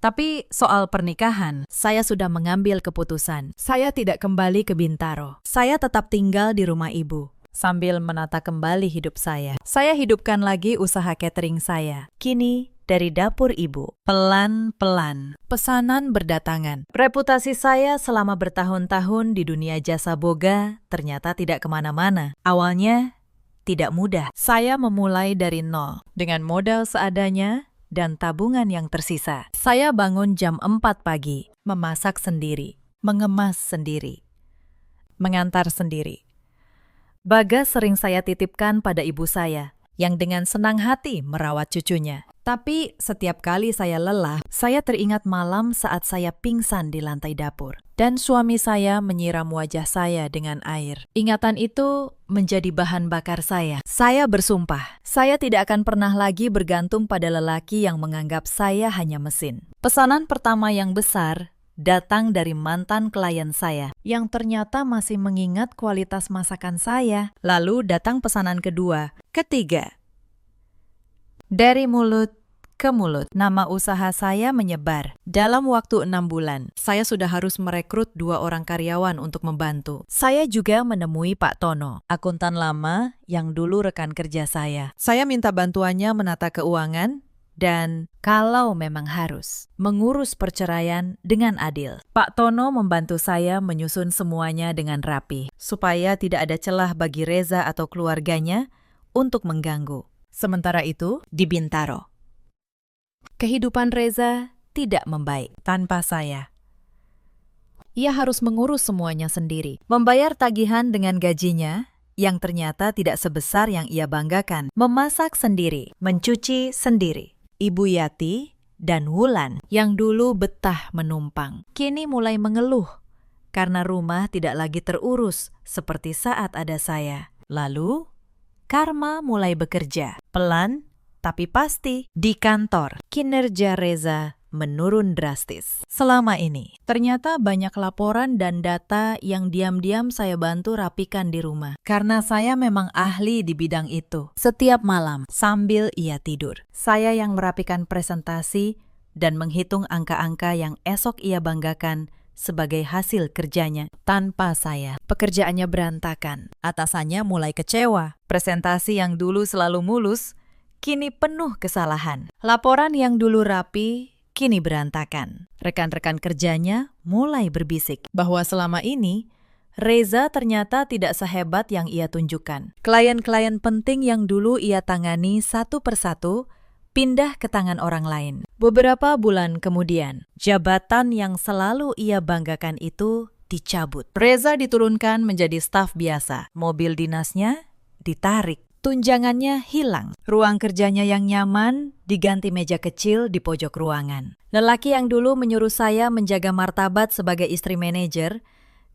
Tapi soal pernikahan, saya sudah mengambil keputusan. Saya tidak kembali ke Bintaro. Saya tetap tinggal di rumah ibu. Sambil menata kembali hidup saya hidupkan lagi usaha catering saya. Kini, dari dapur ibu, pelan-pelan, pesanan berdatangan. Reputasi saya selama bertahun-tahun di dunia jasa boga ternyata tidak kemana-mana. Awalnya, tidak mudah. Saya memulai dari nol, dengan modal seadanya dan tabungan yang tersisa. Saya bangun jam 4 pagi, memasak sendiri, mengemas sendiri, mengantar sendiri. Bagas sering saya titipkan pada ibu saya, yang dengan senang hati merawat cucunya. Tapi setiap kali saya lelah, saya teringat malam saat saya pingsan di lantai dapur. Dan suami saya menyiram wajah saya dengan air. Ingatan itu menjadi bahan bakar saya. Saya bersumpah, saya tidak akan pernah lagi bergantung pada lelaki yang menganggap saya hanya mesin. Pesanan pertama yang besar datang dari mantan klien saya, yang ternyata masih mengingat kualitas masakan saya. Lalu datang pesanan kedua, ketiga. Dari mulut ke mulut, nama usaha saya menyebar. Dalam waktu 6 bulan, saya sudah harus merekrut 2 orang karyawan untuk membantu. Saya juga menemui Pak Tono, akuntan lama yang dulu rekan kerja saya. Saya minta bantuannya menata keuangan dan, kalau memang harus, mengurus perceraian dengan adil. Pak Tono membantu saya menyusun semuanya dengan rapi, supaya tidak ada celah bagi Reza atau keluarganya untuk mengganggu. Sementara itu, di Bintaro, kehidupan Reza tidak membaik tanpa saya. Ia harus mengurus semuanya sendiri, membayar tagihan dengan gajinya yang ternyata tidak sebesar yang ia banggakan, memasak sendiri, mencuci sendiri. Ibu Yati dan Wulan yang dulu betah menumpang, kini mulai mengeluh karena rumah tidak lagi terurus seperti saat ada saya. Lalu, karma mulai bekerja, pelan tapi pasti. Di kantor, kinerja Reza menurun drastis. Selama ini, ternyata banyak laporan dan data yang diam-diam saya bantu rapikan di rumah. Karena saya memang ahli di bidang itu. Setiap malam, sambil ia tidur, saya yang merapikan presentasi dan menghitung angka-angka yang esok ia banggakan sebagai hasil kerjanya. Tanpa saya, pekerjaannya berantakan. Atasannya mulai kecewa. Presentasi yang dulu selalu mulus, kini penuh kesalahan. Laporan yang dulu rapi, kini berantakan. Rekan-rekan kerjanya mulai berbisik bahwa selama ini Reza ternyata tidak sehebat yang ia tunjukkan. Klien-klien penting yang dulu ia tangani satu persatu pindah ke tangan orang lain. Beberapa bulan kemudian, jabatan yang selalu ia banggakan itu dicabut. Reza diturunkan menjadi staf biasa. Mobil dinasnya ditarik. Tunjangannya hilang. Ruang kerjanya yang nyaman diganti meja kecil di pojok ruangan. Lelaki yang dulu menyuruh saya menjaga martabat sebagai istri manajer,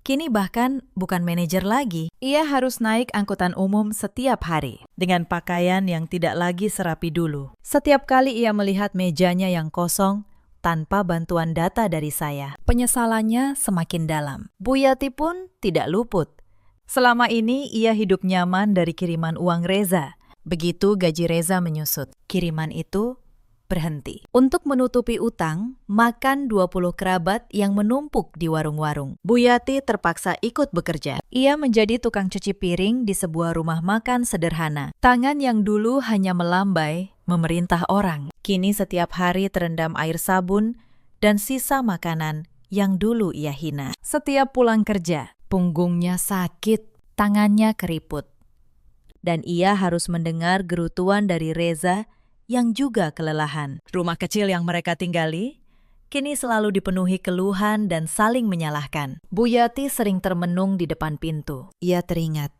kini bahkan bukan manajer lagi. Ia harus naik angkutan umum setiap hari dengan pakaian yang tidak lagi serapi dulu. Setiap kali ia melihat mejanya yang kosong tanpa bantuan data dari saya, penyesalannya semakin dalam. Bu Yati pun tidak luput. Selama ini ia hidup nyaman dari kiriman uang Reza. Begitu gaji Reza menyusut, kiriman itu berhenti. Untuk menutupi utang, makan 20 kerabat yang menumpuk di warung-warung. Bu Yati terpaksa ikut bekerja. Ia menjadi tukang cuci piring di sebuah rumah makan sederhana. Tangan yang dulu hanya melambai, memerintah orang, kini setiap hari terendam air sabun dan sisa makanan yang dulu ia hina. Setiap pulang kerja, punggungnya sakit, tangannya keriput. Dan ia harus mendengar gerutuan dari Reza yang juga kelelahan. Rumah kecil yang mereka tinggali kini selalu dipenuhi keluhan dan saling menyalahkan. Bu Yati sering termenung di depan pintu. Ia teringat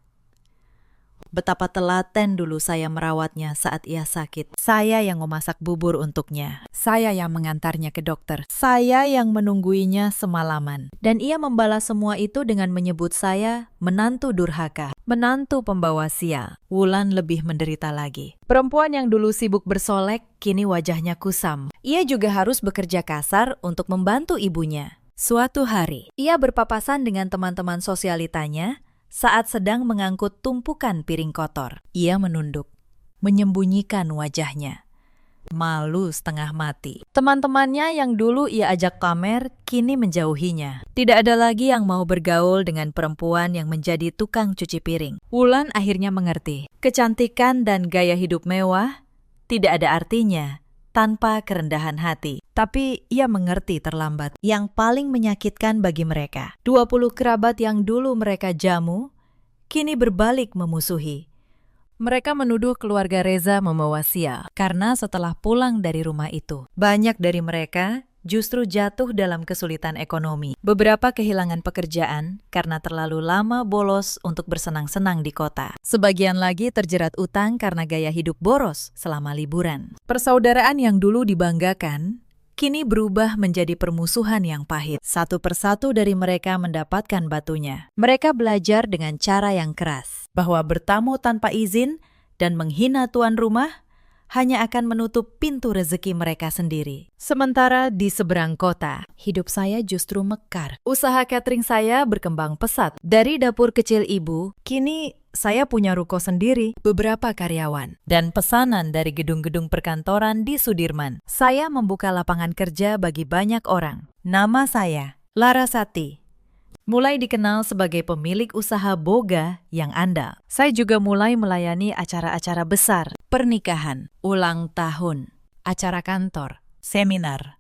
betapa telaten dulu saya merawatnya saat ia sakit. Saya yang memasak bubur untuknya. Saya yang mengantarnya ke dokter. Saya yang menungguinya semalaman. Dan ia membalas semua itu dengan menyebut saya menantu durhaka, menantu pembawa sial. Wulan lebih menderita lagi. Perempuan yang dulu sibuk bersolek, kini wajahnya kusam. Ia juga harus bekerja kasar untuk membantu ibunya. Suatu hari, ia berpapasan dengan teman-teman sosialitanya saat sedang mengangkut tumpukan piring kotor. Ia menunduk, menyembunyikan wajahnya. Malu setengah mati. Teman-temannya yang dulu ia ajak pamer, kini menjauhinya. Tidak ada lagi yang mau bergaul dengan perempuan yang menjadi tukang cuci piring. Wulan akhirnya mengerti, kecantikan dan gaya hidup mewah tidak ada artinya tanpa kerendahan hati. Tapi ia mengerti terlambat. Yang paling menyakitkan bagi mereka, 20 kerabat yang dulu mereka jamu, kini berbalik memusuhi. Mereka menuduh keluarga Reza membawa sial, karena setelah pulang dari rumah itu, banyak dari mereka justru jatuh dalam kesulitan ekonomi. Beberapa kehilangan pekerjaan karena terlalu lama bolos untuk bersenang-senang di kota. Sebagian lagi terjerat utang karena gaya hidup boros selama liburan. Persaudaraan yang dulu dibanggakan kini berubah menjadi permusuhan yang pahit. Satu persatu dari mereka mendapatkan batunya. Mereka belajar dengan cara yang keras, bahwa bertamu tanpa izin dan menghina tuan rumah hanya akan menutup pintu rezeki mereka sendiri. Sementara di seberang kota, hidup saya justru mekar. Usaha catering saya berkembang pesat. Dari dapur kecil ibu, kini saya punya ruko sendiri, beberapa karyawan, dan pesanan dari gedung-gedung perkantoran di Sudirman. Saya membuka lapangan kerja bagi banyak orang. Nama saya Larasati. Mulai dikenal sebagai pemilik usaha boga yang andal. Saya juga mulai melayani acara-acara besar, pernikahan, ulang tahun, acara kantor, seminar.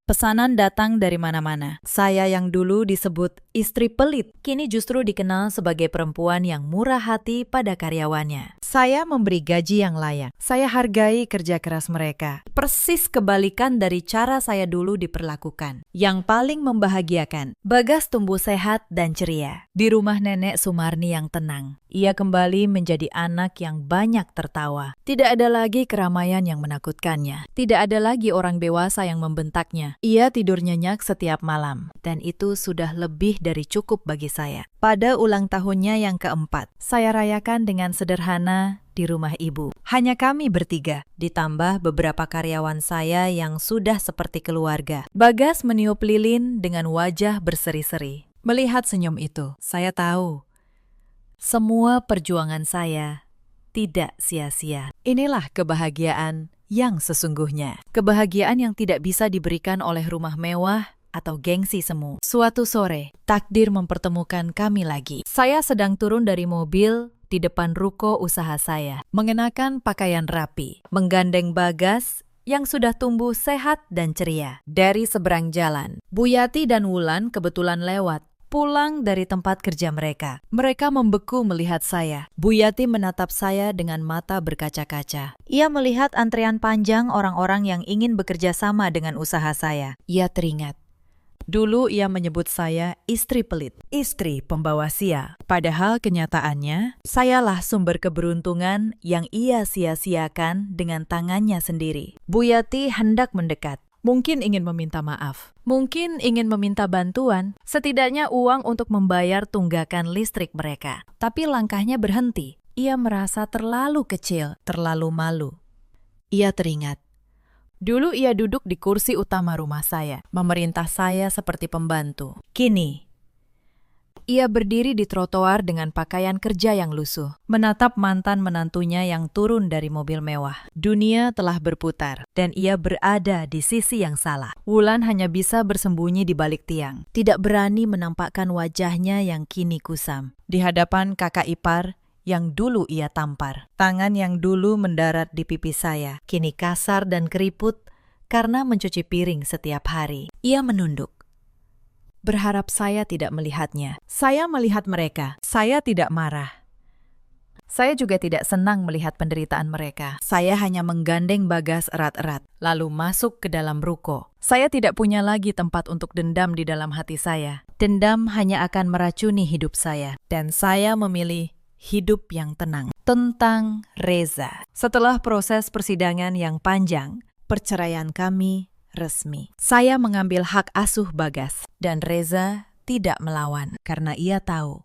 Pesanan datang dari mana-mana. Saya yang dulu disebut istri pelit, kini justru dikenal sebagai perempuan yang murah hati pada karyawannya. Saya memberi gaji yang layak. Saya hargai kerja keras mereka. Persis kebalikan dari cara saya dulu diperlakukan. Yang paling membahagiakan, Bagas tumbuh sehat dan ceria. Di rumah nenek Sumarni yang tenang, ia kembali menjadi anak yang banyak tertawa. Tidak ada lagi keramaian yang menakutkannya. Tidak ada lagi orang dewasa yang membentaknya. Ia tidur nyenyak setiap malam, dan itu sudah lebih dari cukup bagi saya. Pada ulang tahunnya yang keempat, saya rayakan dengan sederhana di rumah ibu. Hanya kami bertiga, ditambah beberapa karyawan saya yang sudah seperti keluarga. Bagas meniup lilin dengan wajah berseri-seri. Melihat senyum itu, saya tahu semua perjuangan saya tidak sia-sia. Inilah kebahagiaan yang sesungguhnya. Kebahagiaan yang tidak bisa diberikan oleh rumah mewah atau gengsi semu. Suatu sore, takdir mempertemukan kami lagi. Saya sedang turun dari mobil di depan ruko usaha saya, mengenakan pakaian rapi, menggandeng Bagas yang sudah tumbuh sehat dan ceria. Dari seberang jalan, Bu Yati dan Wulan kebetulan lewat, pulang dari tempat kerja mereka. Mereka membeku melihat saya. Bu Yati menatap saya dengan mata berkaca-kaca. Ia melihat antrean panjang orang-orang yang ingin bekerja sama dengan usaha saya. Ia teringat. Dulu ia menyebut saya istri pelit, istri pembawa sial. Padahal kenyataannya, sayalah sumber keberuntungan yang ia sia-siakan dengan tangannya sendiri. Bu Yati hendak mendekat. Mungkin ingin meminta maaf, mungkin ingin meminta bantuan, setidaknya uang untuk membayar tunggakan listrik mereka. Tapi langkahnya berhenti. Ia merasa terlalu kecil, terlalu malu. Ia teringat. Dulu ia duduk di kursi utama rumah saya, memerintah saya seperti pembantu. Kini, ia berdiri di trotoar dengan pakaian kerja yang lusuh, menatap mantan menantunya yang turun dari mobil mewah. Dunia telah berputar, dan ia berada di sisi yang salah. Wulan hanya bisa bersembunyi di balik tiang, tidak berani menampakkan wajahnya yang kini kusam. Di hadapan kakak ipar yang dulu ia tampar. Tangan yang dulu mendarat di pipi saya, kini kasar dan keriput karena mencuci piring setiap hari. Ia menunduk. Berharap saya tidak melihatnya. Saya melihat mereka. Saya tidak marah. Saya juga tidak senang melihat penderitaan mereka. Saya hanya menggandeng Bagas erat-erat, lalu masuk ke dalam ruko. Saya tidak punya lagi tempat untuk dendam di dalam hati saya. Dendam hanya akan meracuni hidup saya. Dan saya memilih hidup yang tenang. Tentang Reza. Setelah proses persidangan yang panjang, perceraian kami resmi. Saya mengambil hak asuh Bagas, dan Reza tidak melawan karena ia tahu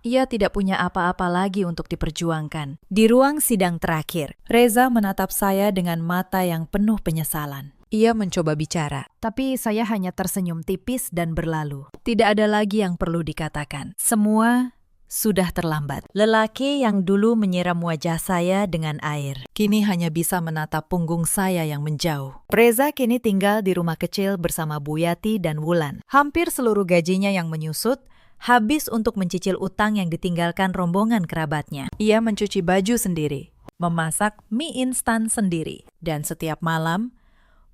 ia tidak punya apa-apa lagi untuk diperjuangkan. Di ruang sidang terakhir, Reza menatap saya dengan mata yang penuh penyesalan. Ia mencoba bicara, tapi saya hanya tersenyum tipis dan berlalu. Tidak ada lagi yang perlu dikatakan. Semua sudah terlambat. Lelaki yang dulu menyiram wajah saya dengan air, kini hanya bisa menatap punggung saya yang menjauh. Reza kini tinggal di rumah kecil bersama Bu Yati dan Wulan. Hampir seluruh gajinya yang menyusut habis untuk mencicil utang yang ditinggalkan rombongan kerabatnya. Ia mencuci baju sendiri, memasak mie instan sendiri, dan setiap malam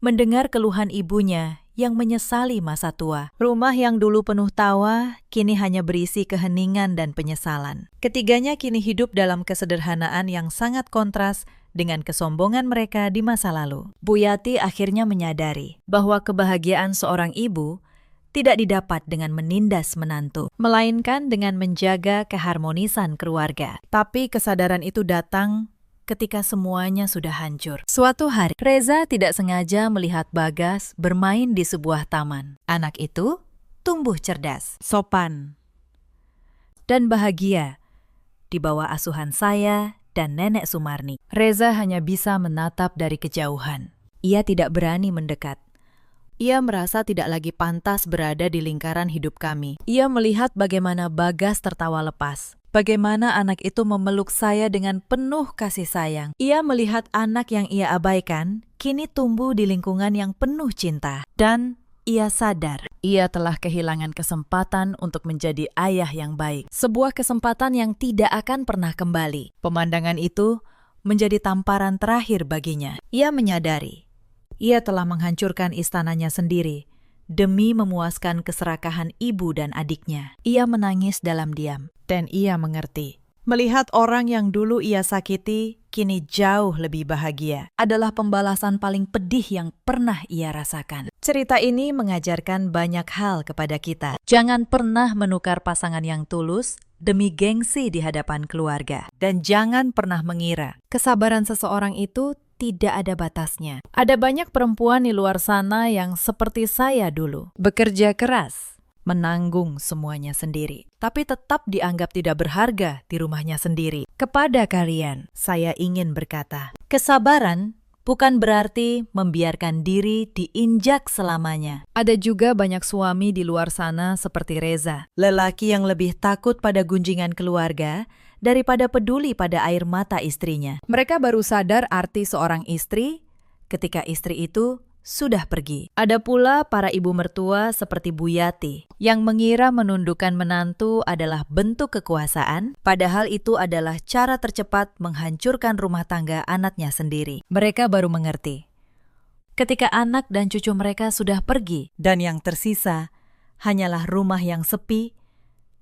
mendengar keluhan ibunya yang menyesali masa tua. Rumah yang dulu penuh tawa, kini hanya berisi keheningan dan penyesalan. Ketiganya kini hidup dalam kesederhanaan yang sangat kontras dengan kesombongan mereka di masa lalu. Bu Yati akhirnya menyadari bahwa kebahagiaan seorang ibu tidak didapat dengan menindas menantu, melainkan dengan menjaga keharmonisan keluarga. Tapi kesadaran itu datang ketika semuanya sudah hancur. Suatu hari, Reza tidak sengaja melihat Bagas bermain di sebuah taman. Anak itu tumbuh cerdas, sopan, dan bahagia di bawah asuhan saya dan Nenek Sumarni. Reza hanya bisa menatap dari kejauhan. Ia tidak berani mendekat. Ia merasa tidak lagi pantas berada di lingkaran hidup kami. Ia melihat bagaimana Bagas tertawa lepas. Bagaimana anak itu memeluk saya dengan penuh kasih sayang. Ia melihat anak yang ia abaikan kini tumbuh di lingkungan yang penuh cinta. Dan ia sadar ia telah kehilangan kesempatan untuk menjadi ayah yang baik. Sebuah kesempatan yang tidak akan pernah kembali. Pemandangan itu menjadi tamparan terakhir baginya. Ia menyadari ia telah menghancurkan istananya sendiri demi memuaskan keserakahan ibu dan adiknya. Ia menangis dalam diam, dan ia mengerti. Melihat orang yang dulu ia sakiti, kini jauh lebih bahagia, adalah pembalasan paling pedih yang pernah ia rasakan. Cerita ini mengajarkan banyak hal kepada kita. Jangan pernah menukar pasangan yang tulus demi gengsi di hadapan keluarga. Dan jangan pernah mengira kesabaran seseorang itu tidak ada batasnya. Ada banyak perempuan di luar sana yang seperti saya dulu, bekerja keras, menanggung semuanya sendiri, tapi tetap dianggap tidak berharga di rumahnya sendiri. Kepada kalian, saya ingin berkata, kesabaran bukan berarti membiarkan diri diinjak selamanya. Ada juga banyak suami di luar sana seperti Reza, lelaki yang lebih takut pada gunjingan keluarga daripada peduli pada air mata istrinya. Mereka baru sadar arti seorang istri ketika istri itu sudah pergi. Ada pula para ibu mertua seperti Bu Yati yang mengira menundukkan menantu adalah bentuk kekuasaan, padahal itu adalah cara tercepat menghancurkan rumah tangga anaknya sendiri. Mereka baru mengerti ketika anak dan cucu mereka sudah pergi, dan yang tersisa hanyalah rumah yang sepi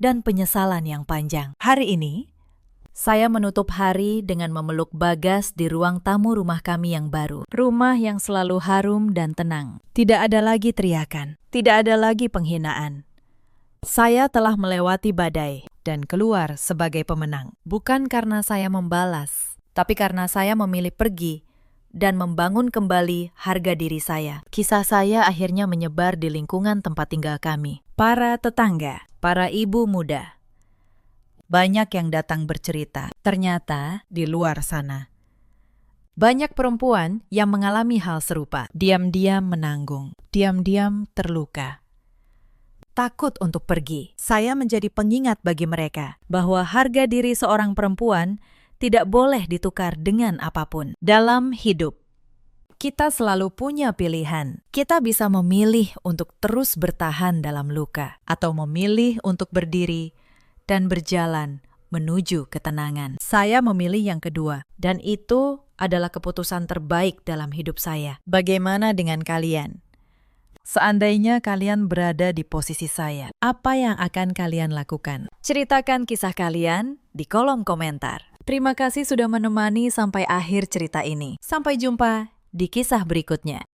dan penyesalan yang panjang. Hari ini, saya menutup hari dengan memeluk Bagas di ruang tamu rumah kami yang baru. Rumah yang selalu harum dan tenang. Tidak ada lagi teriakan, tidak ada lagi penghinaan. Saya telah melewati badai dan keluar sebagai pemenang. Bukan karena saya membalas, tapi karena saya memilih pergi dan membangun kembali harga diri saya. Kisah saya akhirnya menyebar di lingkungan tempat tinggal kami. Para tetangga, para ibu muda, banyak yang datang bercerita. Ternyata di luar sana banyak perempuan yang mengalami hal serupa. Diam-diam menanggung, diam-diam terluka, takut untuk pergi. Saya menjadi pengingat bagi mereka bahwa harga diri seorang perempuan tidak boleh ditukar dengan apapun. Dalam hidup, kita selalu punya pilihan. Kita bisa memilih untuk terus bertahan dalam luka, atau memilih untuk berdiri dan berjalan menuju ketenangan. Saya memilih yang kedua, dan itu adalah keputusan terbaik dalam hidup saya. Bagaimana dengan kalian? Seandainya kalian berada di posisi saya, apa yang akan kalian lakukan? Ceritakan kisah kalian di kolom komentar. Terima kasih sudah menemani sampai akhir cerita ini. Sampai jumpa di kisah berikutnya.